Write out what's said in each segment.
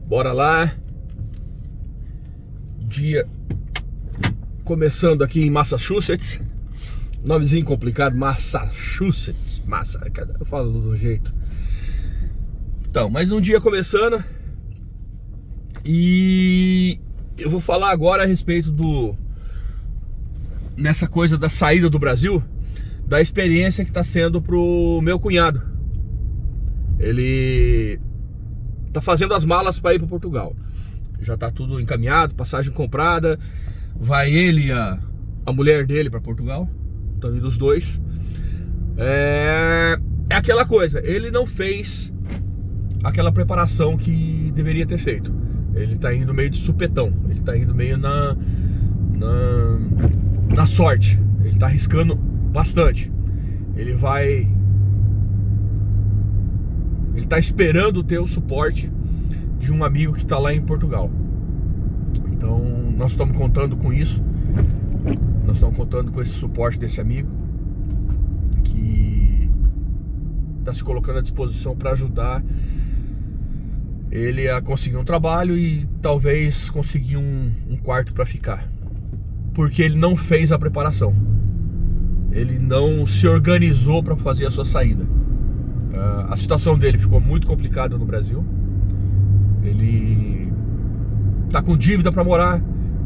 Bora lá. Dia começando aqui em Massachusetts. Nomezinho complicado, Massachusetts. Eu falo do jeito. Então, mais um dia começando. E eu vou falar agora a respeito nessa coisa da saída do Brasil, da experiência que está sendo pro meu cunhado. Ele tá fazendo as malas para ir para Portugal. Já tá tudo encaminhado, passagem comprada. Vai ele e a mulher dele para Portugal. Estão indo os dois. É aquela coisa, ele não fez aquela preparação que deveria ter feito. Ele tá indo meio de supetão. Ele tá indo meio na sorte. Ele tá arriscando bastante. Ele tá esperando ter o suporte de um amigo que tá lá em Portugal. Então nós estamos contando com isso. Nós estamos contando com esse suporte desse amigo que está se colocando à disposição para ajudar ele a conseguir um trabalho e talvez conseguir um quarto para ficar. Porque ele não fez a preparação. Ele não se organizou para fazer a sua saída. A situação dele ficou muito complicada no Brasil. Ele tá com dívida para morar,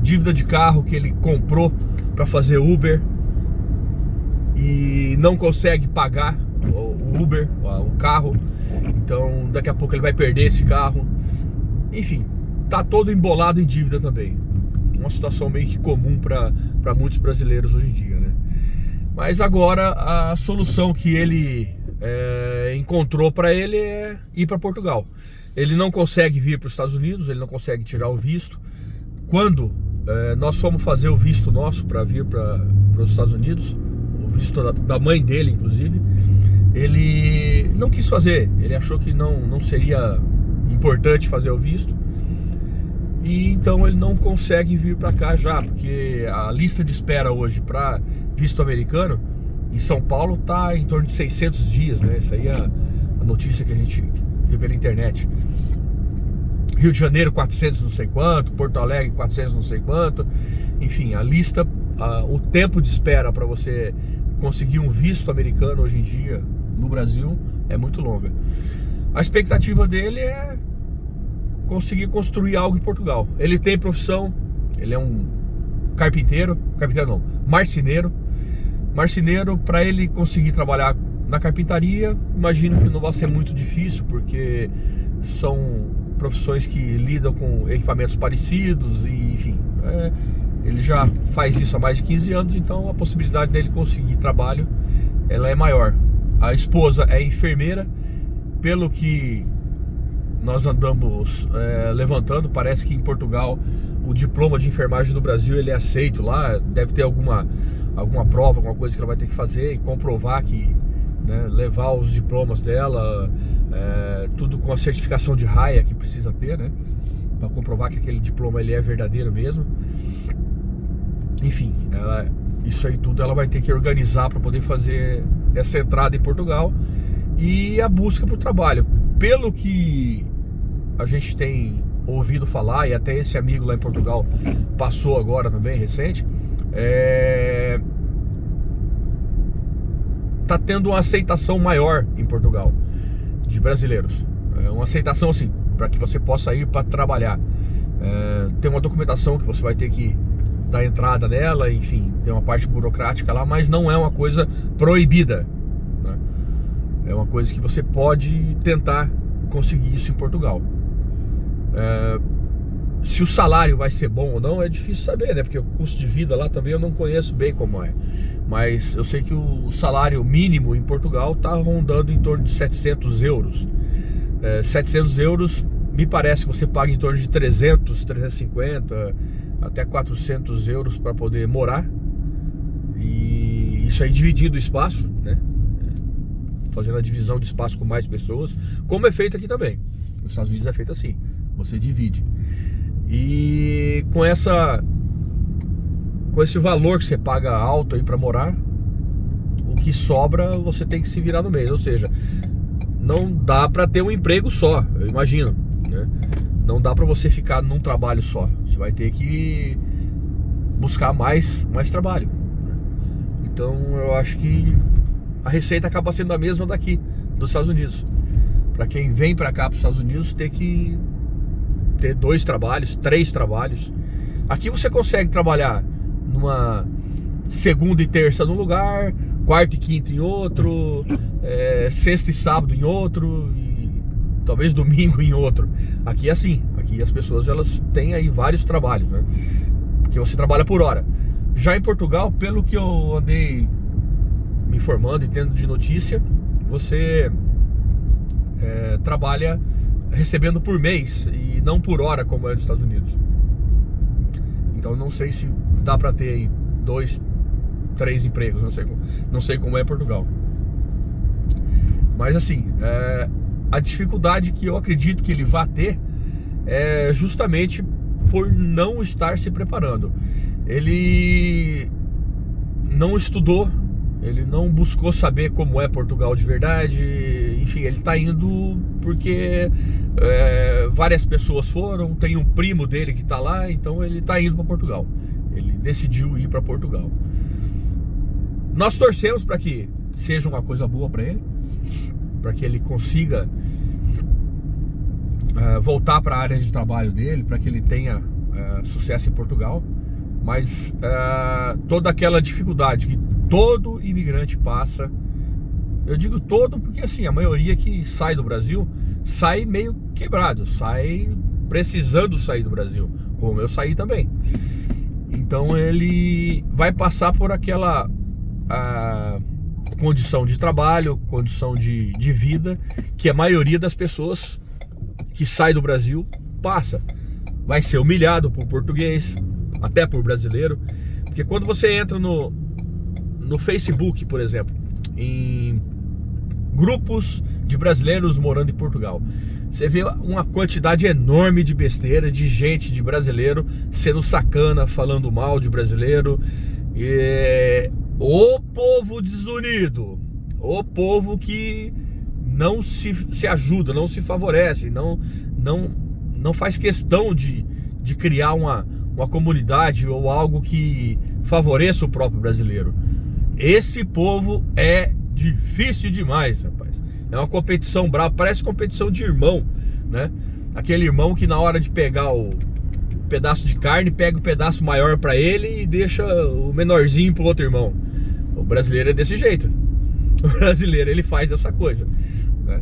dívida de carro que ele comprou para fazer Uber e não consegue pagar o Uber, o carro. Então daqui a pouco ele vai perder esse carro. Enfim, tá todo embolado em dívida também. Uma situação meio que comum para muitos brasileiros hoje em dia, né? Mas agora a solução que ele encontrou para ele é ir para Portugal. Ele não consegue vir para os Estados Unidos, ele não consegue tirar o visto. Quando nós fomos fazer o visto nosso para vir para os Estados Unidos, o visto da mãe dele, inclusive, ele não quis fazer. Ele achou que não seria importante fazer o visto. E então ele não consegue vir para cá já, porque a lista de espera hoje para visto americano em São Paulo tá em torno de 600 dias, né? Essa aí é a notícia que a gente viu pela internet. Rio de Janeiro 400 não sei quanto, Porto Alegre 400 não sei quanto. Enfim, a lista, o tempo de espera para você conseguir um visto americano hoje em dia no Brasil é muito longa. A expectativa dele é conseguir construir algo em Portugal. Ele tem profissão, ele é um marceneiro. Marceneiro, para ele conseguir trabalhar na carpintaria, imagino que não vai ser muito difícil, porque são profissões que lidam com equipamentos parecidos e, enfim, ele já faz isso há mais de 15 anos, então a possibilidade dele conseguir trabalho, ela é maior. A esposa é enfermeira, pelo que nós andamos levantando, parece que em Portugal o diploma de enfermagem do Brasil ele é aceito lá, deve ter alguma prova, alguma coisa que ela vai ter que fazer e comprovar que, né, levar os diplomas dela, tudo com a certificação de raia que precisa ter, né, para comprovar que aquele diploma ele é verdadeiro mesmo. Enfim, isso aí tudo ela vai ter que organizar para poder fazer essa entrada em Portugal e a busca por trabalho. Pelo que a gente tem ouvido falar, e até esse amigo lá em Portugal passou agora também, recente, tá tendo uma aceitação maior em Portugal de brasileiros. Uma aceitação assim, para que você possa ir para trabalhar. Tem uma documentação que você vai ter que dar entrada nela, enfim, tem uma parte burocrática lá, mas não é uma coisa proibida, né? É uma coisa que você pode tentar conseguir isso em Portugal. Se o salário vai ser bom ou não é difícil saber, né? Porque o custo de vida lá também eu não conheço bem como é. Mas eu sei que o salário mínimo em Portugal está rondando em torno de 700 euros. 700 euros me parece que você paga em torno de 300, 350, até 400 euros para poder morar. E isso aí dividindo o espaço, né? Fazendo a divisão de espaço com mais pessoas, como é feito aqui também. Nos Estados Unidos é feito assim, você divide. E com esse valor que você paga alto aí para morar, o que sobra você tem que se virar no mês. Ou seja, não dá para ter um emprego só, eu imagino, né? Não dá para você ficar num trabalho só. Você vai ter que buscar mais trabalho. Então eu acho que a receita acaba sendo a mesma daqui, dos Estados Unidos. Para quem vem para cá, para os Estados Unidos, ter que ter 2 trabalhos, 3 trabalhos. Aqui você consegue trabalhar numa segunda e terça num lugar, quarta e quinta em outro, sexta e sábado em outro, e talvez domingo em outro. Aqui é assim. Aqui as pessoas, elas têm aí vários trabalhos, né? Porque você trabalha por hora. Já em Portugal, pelo que eu andei me informando e tendo de notícia, você trabalha recebendo por mês e não por hora, como é nos Estados Unidos. Então não sei se dá para ter aí 2, 3 empregos, não sei como é em Portugal. Mas assim, a dificuldade que eu acredito que ele vai ter é justamente por não estar se preparando. Ele não estudou, ele não buscou saber como é Portugal de verdade. Enfim, ele está indo porque várias pessoas foram. Tem um primo dele que está lá, então ele está indo para Portugal. Ele decidiu ir para Portugal. Nós torcemos para que seja uma coisa boa para ele, para que ele consiga voltar para a área de trabalho dele, para que ele tenha sucesso em Portugal. Mas toda aquela dificuldade que todo imigrante passa, eu digo todo porque assim, a maioria que sai do Brasil sai meio quebrado, sai precisando sair do Brasil, como eu saí também. Então ele vai passar por aquela condição de trabalho, condição de vida que a maioria das pessoas que sai do Brasil passa. Vai ser humilhado por português, até por brasileiro, porque quando você entra no Facebook, por exemplo, em grupos de brasileiros morando em Portugal, você vê uma quantidade enorme de besteira, de gente, de brasileiro sendo sacana, falando mal de brasileiro. O povo desunido, o povo que não se ajuda, não se favorece, não faz questão de criar uma comunidade ou algo que favoreça o próprio brasileiro. Esse povo é difícil demais, rapaz. É uma competição brava, parece competição de irmão, né? Aquele irmão que na hora de pegar o pedaço de carne, pega o pedaço maior para ele e deixa o menorzinho pro outro irmão. O brasileiro é desse jeito. O brasileiro, ele faz essa coisa, né?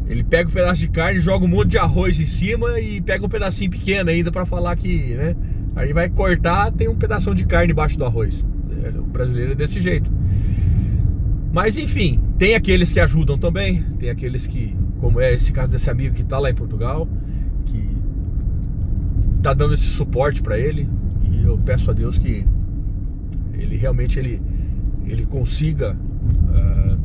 Ele pega um pedaço de carne, joga um monte de arroz em cima e pega um pedacinho pequeno ainda para falar que, né? Aí vai cortar, tem um pedação de carne embaixo do arroz. O brasileiro é desse jeito. Mas enfim, tem aqueles que ajudam também. Tem aqueles que, como é esse caso desse amigo que tá lá em Portugal, que tá dando esse suporte para ele. E eu peço a Deus que ele realmente ele consiga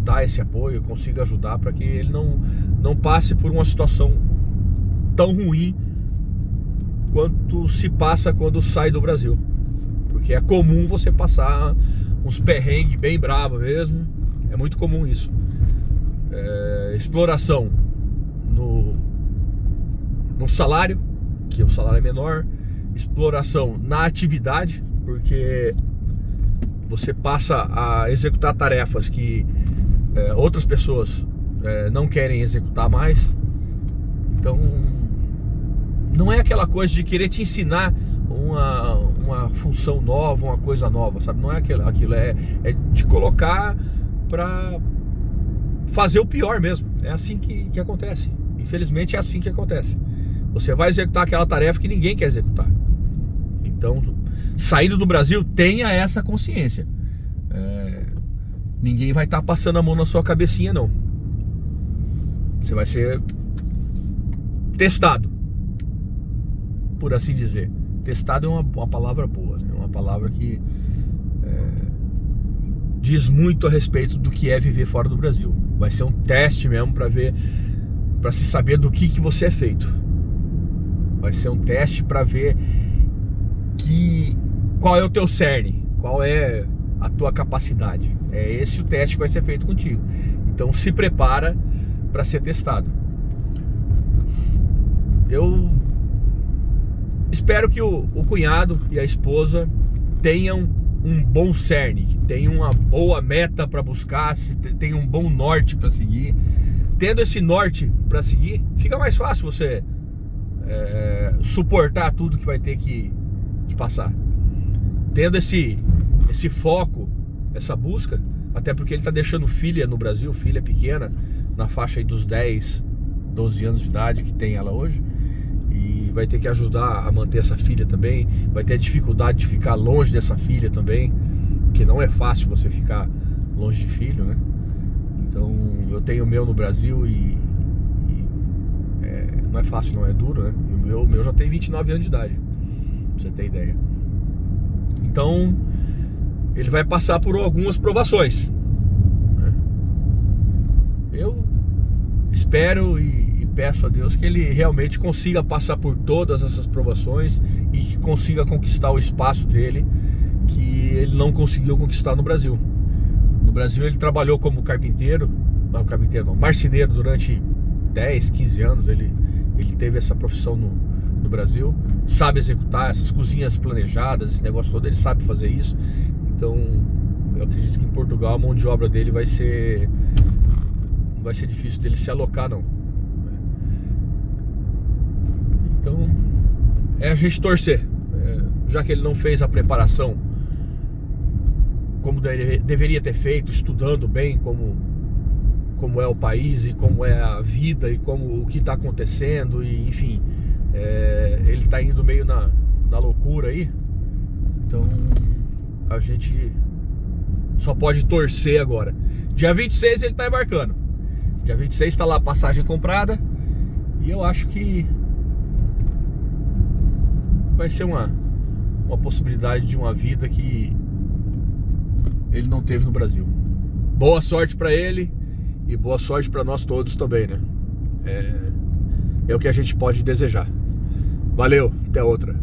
dar esse apoio, consiga ajudar para que ele não passe por uma situação tão ruim quanto se passa quando sai do Brasil. Porque é comum você passar uns perrengues bem bravos mesmo. É muito comum isso. Exploração no salário, que o salário é menor. Exploração na atividade, porque você passa a executar tarefas que outras pessoas não querem executar mais. Então não é aquela coisa de querer te ensinar uma função nova, uma coisa nova, sabe? Não é aquilo, é te colocar pra fazer o pior mesmo. É assim que acontece. Infelizmente é assim que acontece. Você vai executar aquela tarefa que ninguém quer executar. Então, saindo do Brasil, tenha essa consciência. Ninguém vai estar passando a mão na sua cabecinha, não. Você vai ser testado, por assim dizer. Testado é uma palavra boa, né? Uma palavra que diz muito a respeito do que é viver fora do Brasil. Vai ser um teste mesmo para se saber do que você é feito. Vai ser um teste para ver qual é o teu cerne, qual é a tua capacidade. É esse o teste que vai ser feito contigo. Então se prepara para ser testado. Eu espero que o cunhado e a esposa tenham um bom cerne, que tenham uma boa meta para buscar, tenham um bom norte para seguir. Tendo esse norte para seguir, fica mais fácil você suportar tudo que vai ter que passar. Tendo esse foco, essa busca, até porque ele está deixando filha no Brasil, filha pequena, na faixa aí dos 10, 12 anos de idade que tem ela hoje, e vai ter que ajudar a manter essa filha também, vai ter a dificuldade de ficar longe dessa filha também, que não é fácil você ficar longe de filho, né? Então eu tenho o meu no Brasil e não é fácil, não, é duro, né? E o meu já tem 29 anos de idade, pra você ter ideia. Então ele vai passar por algumas provações, né? Eu espero e peço a Deus que ele realmente consiga passar por todas essas provações e que consiga conquistar o espaço dele, que ele não conseguiu conquistar no Brasil. No Brasil ele trabalhou como marceneiro durante 10, 15 anos. Ele teve essa profissão no Brasil, sabe executar essas cozinhas planejadas, esse negócio todo, ele sabe fazer isso. Então eu acredito que em Portugal a mão de obra dele não vai ser difícil dele se alocar, não. Então é a gente torcer, já que ele não fez a preparação como deveria ter feito, estudando bem como é o país e como é a vida e o que está acontecendo, e enfim, ele está indo meio na loucura aí. Então a gente só pode torcer agora. Dia 26 ele está embarcando, dia 26 está lá a passagem comprada, e eu acho que vai ser uma possibilidade de uma vida que ele não teve no Brasil. Boa sorte para ele e boa sorte para nós todos também, né? É o que a gente pode desejar. Valeu, até outra.